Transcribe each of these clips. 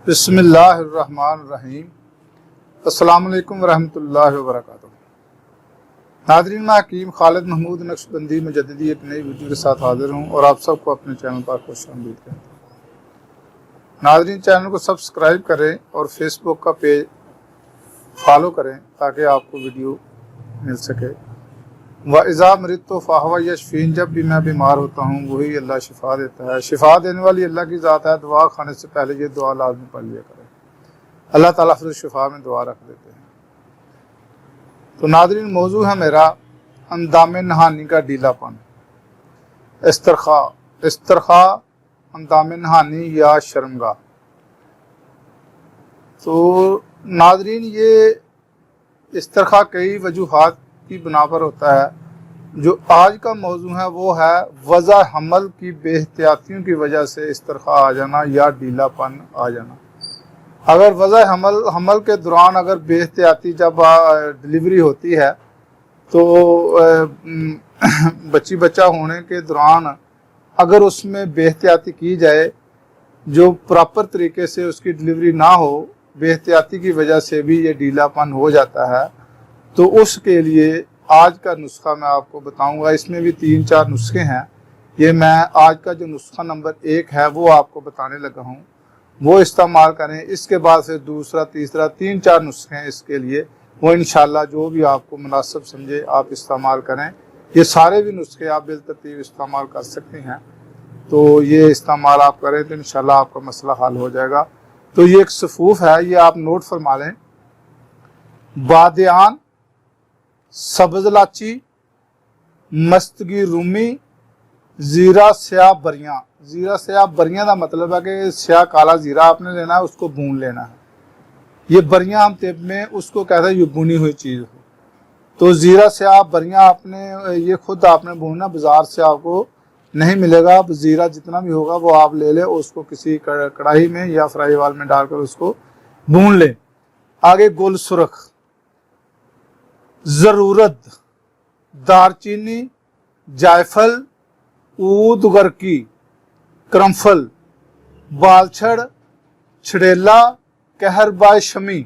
बिस्मिल्लाहिर्रहमानिर्रहीम। अस्सलाम वालेकुम रहमतुल्लाहि व बरकातुहू। नाज़रीन, मैं हकीम खालिद महमूद नक्शबंदी मुजद्दिदी एक नई वीडियो के साथ हाजिर हूँ और आप सबको अपने चैनल पर खुशामदीद कहता हूँ। नाज़रीन, चैनल को सब्सक्राइब करें और फेसबुक का पेज फॉलो करें ताकि आपको वीडियो मिल सके। व इज़ा मरिदतु फ़हुव यशफ़ीन, जब भी मैं बीमार होता हूँ वही अल्लाह शिफा देता है। शिफा देने वाली अल्लाह की ज़ात है। दुआ खाने से पहले ये दुआ लाजमी पढ़ लिया करें। अल्लाह ताला फिर शिफा में दुआ रख देते हैं। तो नाज़रीन, मौजू है मेरा अंदाम नहानी का ढीलापन, इस्तरखा, अंदाम नहानी या शर्मगाह। तो नाज़रीन, ये इस्तरखा कई वजूहात की बिना पर होता है। जो आज का मौजू है वो है वज़ा हमल की बेहतियातियों की वजह से इस्तरखा आ जाना या ढीलापन आ जाना। अगर वज़ा हमल के दौरान अगर बेहतियाती जब डिलीवरी होती है तो बच्चा होने के दौरान अगर उसमें बेहतियाती की जाए, जो प्रॉपर तरीके से उसकी डिलीवरी ना हो, बेहतियाती की वजह से भी ये ढीलापन हो जाता है। तो उसके लिए आज का नुस्खा मैं आपको बताऊंगा। इसमें भी 3-4 नुस्खे हैं। ये मैं आज का जो नुस्खा नंबर 1 है वो आपको बताने लगा हूँ, वो इस्तेमाल करें। इसके बाद फिर दूसरा, तीसरा, 3-4 नुस्खे हैं इसके लिए, वो इंशाल्लाह जो भी आपको मुनासिब समझे आप इस्तेमाल करें। ये सारे भी नुस्खे आप बिलतरतीब इस्तेमाल कर सकते हैं। तो ये इस्तेमाल आप करें तो इंशाल्लाह आपका मसला हल हो जाएगा। तो ये एक सफूफ है, ये आप नोट फरमा लें। बादियान, सब्ज़ इलाची, मस्तगी रूमी, जीरा स्याह बरियां। जीरा स्याह बरियां का मतलब है कि स्याह काला जीरा आपने लेना है, उसको भून लेना है। ये बरियां हम तेब में उसको कहते हैं, ये भुनी हुई चीज़ हो। तो जीरा स्याह बरियां आपने ये खुद आपने भूनना, बाजार से आपको नहीं मिलेगा। जीरा जितना भी होगा वो आप ले लें, उसको किसी कढ़ाई में या फ्राई वाल में डालकर उसको भून लें। आगे गुल सुरख, ज़रूरत, दारचीनी, जायफल, ऊद गरकी, क्रमफल, बालछड़, छड़ेला, कहरबाय शमी,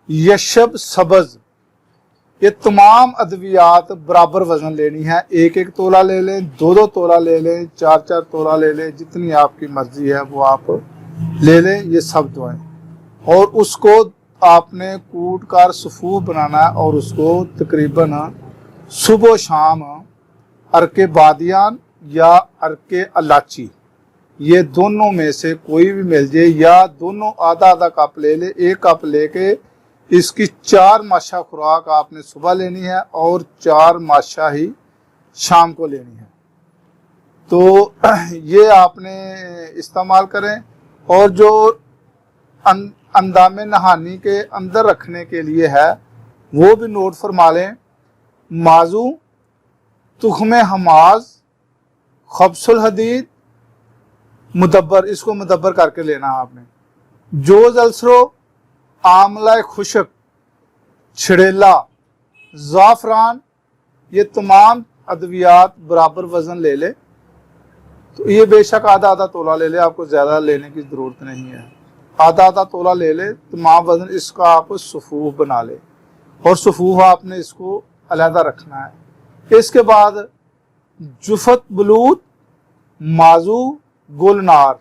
यशब सब्ज़, ये तमाम अद्वियात बराबर वजन लेनी है। 1-1 तोला ले लें, 2-2 तोला ले लें, 4-4 तोला ले लें, जितनी आपकी मर्जी है वो आप ले लें। ये सब दुआएं और उसको आपने कूट कर सफूफ बनाना है और उसको तकरीबन सुबह शाम अरके बादियान या अरके इलाची, ये दोनों में से कोई भी मिल जाए, या दोनों आधा कप ले ले। 1 कप लेके इसकी 4 माशा खुराक आपने सुबह लेनी है और 4 माशा ही शाम को लेनी है। तो ये आपने इस्तेमाल करें। और जो अंदामे नहानी के अंदर रखने के लिए है वो भी नोट फरमा लें। माजू, तुख्मे हमाज, खब्सुल हदीद, मुदब्बर, इसको मुदब्बर करके लेना है आपने। जोज अलसरो, आमला खुशक, छड़ेला, ज़ाफ़रान, ये तमाम अद्वियात बराबर वज़न ले ले। तो ये बेशक आधा तोला ले ले, आपको ज़्यादा लेने की ज़रूरत नहीं है। आधा तोला ले ले, तमाम वज़न इसका आप सफूफ बना ले और सफूफ आपने इसको अलहदा रखना है। इसके बाद जुफत बलूत, माजू, गुलनार,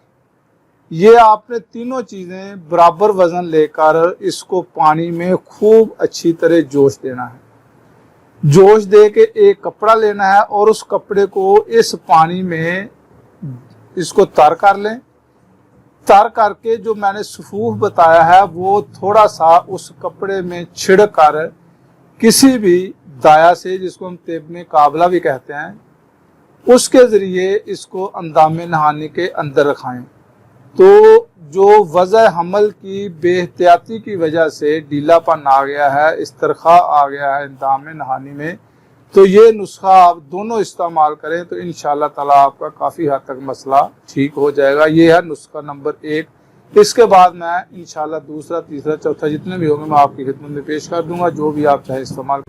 ये आपने तीनों चीज़ें बराबर वज़न लेकर इसको पानी में खूब अच्छी तरह जोश देना है। जोश दे के एक कपड़ा लेना है और उस कपड़े को इस पानी में इसको तर कर लें। तर करके जो मैंने सफूफ बताया है वो थोड़ा सा उस कपड़े में छिड़ कर किसी भी दाया से, जिसको हम तेब में काबला भी कहते हैं, उसके ज़रिए इसको अंदामे नहाने के अंदर रखाएं। तो जो वज़ा हमल की बेहतियाती की वजह से ढीलापन आ गया है, इस्तरखा आ गया है अंदामे नहानी में, तो ये नुस्खा आप दोनों इस्तेमाल करें तो इंशाअल्लाह ताला आपका काफ़ी हद तक मसला ठीक हो जाएगा। ये है नुस्खा नंबर 1। इसके बाद मैं इंशाअल्लाह दूसरा, तीसरा, चौथा जितने भी होंगे मैं आपकी खिदमत में पेश कर दूंगा, जो भी आप चाहे इस्तेमाल।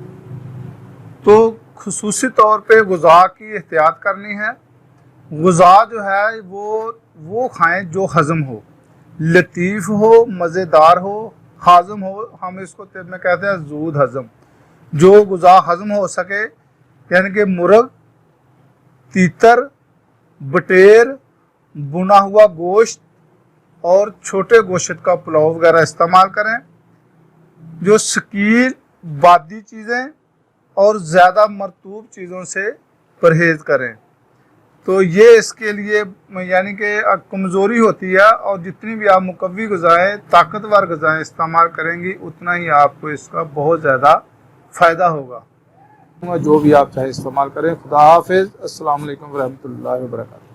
तो खुसूसी तौर पे गुज़ा की एहतियात करनी है। गुज़ा जो है वो खाएं जो हज़म हो। لطیف ہو، مزیدار ہو، ہاضم ہو. ہم اس کو طب میں کہتے ہیں زود ہضم. جو غذا ہضم ہو سکے، یعنی کہ مرغ، تیتر، بٹیر، بنا ہوا گوشت اور چھوٹے گوشت کا پلاؤ وغیرہ استعمال کریں. جو ثقیل بادی چیزیں اور زیادہ مرطوب چیزوں سے پرہیز کریں. تو یہ اس کے لیے یعنی کہ کمزوری ہوتی ہے، اور جتنی بھی آپ مقوی غذائیں، طاقتور غذائیں استعمال کریں گی، اتنا ہی آپ کو اس کا بہت زیادہ فائدہ ہوگا. جو بھی آپ چاہے استعمال کریں. خدا حافظ. السلام علیکم ورحمۃ اللہ وبرکاتہ.